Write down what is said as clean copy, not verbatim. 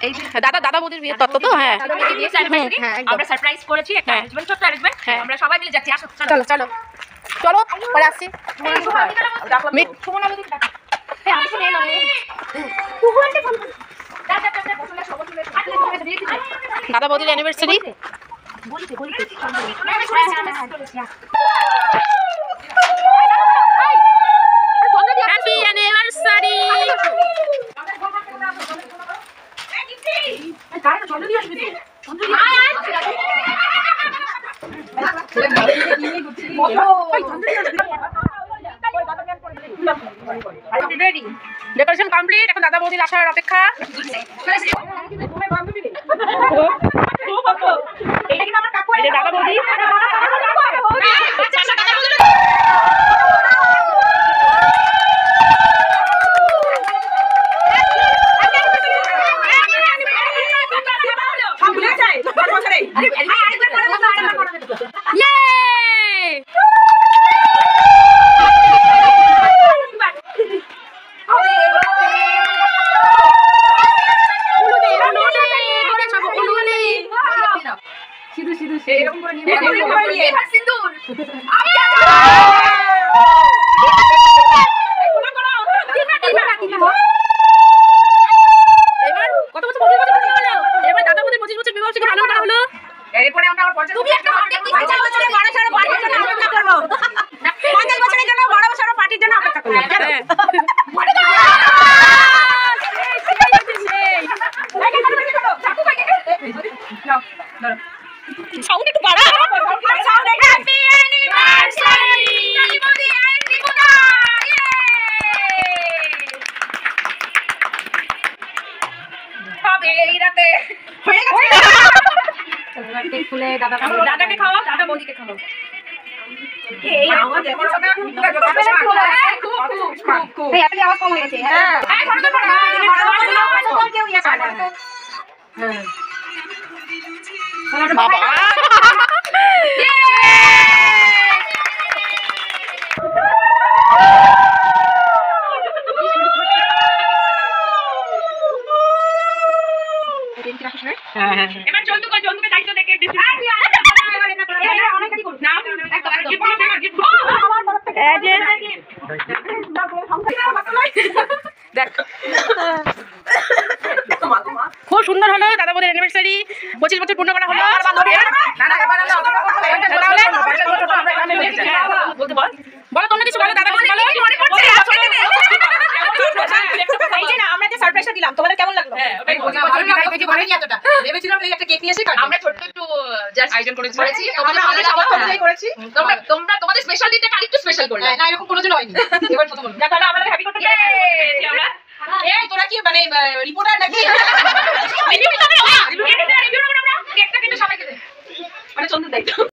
এই দাদা বৌদির বিয়ের তত্ত্ব তো। হ্যাঁ, আমরা সারপ্রাইজ করেছি একটা অ্যারেঞ্জমেন্ট, ছোট্ট অ্যারেঞ্জমেন্ট। আমরা সবাই মিলে যাচ্ছি। আসো চলো চলো চলো পরে আসছি। দাদা বৌদির anniversary. Happy anniversary. Decoration complete, এখন দাদা বৌদির আসার অপেক্ষা। দাদা বৌদি সাউন্ড একটু বাড়া। হ্যাপি অ্যানিভার্সারি বৌদি আর রিমুনা। হবে এই রাতে হয়ে গেছে। কেক ফুলে দাদাকে খাওয়াও, দাদা বৌদিকে খাওয়াও। এই আওয়াজ এমন শোনা খুব এই আপনি আওয়াজ কম হয়ে গেছে। হ্যাঁ কেউ ইয়া করে না। বাবা এবার জন্তুকে দায়িত্ব দেখে খুব সুন্দর হলো দাদা বৌদির অ্যানিভার্সারি। 25 বছর পূর্ণ করা হলো। বলো তোমরা কিছু বলো, দাদা কিছু বলো। আমরা যে সারপ্রাইজটা দিলাম তোমাদের কেমন লাগলো? ভেবেছিলাম এই একটা কেক নিয়ে এসে আমরা ছোট্ট একটু জাস্ট আয়োজন করেছি। তোমরা তোমাদের স্পেশাল দিনটা আরেকটু স্পেশাল করলে না, এরকম কোনোদিন হয়নি। এবার প্রথম হলো। তাহলে আমরা হ্যাপি করতে পেরেছি আমরা। এই তোরা কি মানে রিপোর্টার নাকি?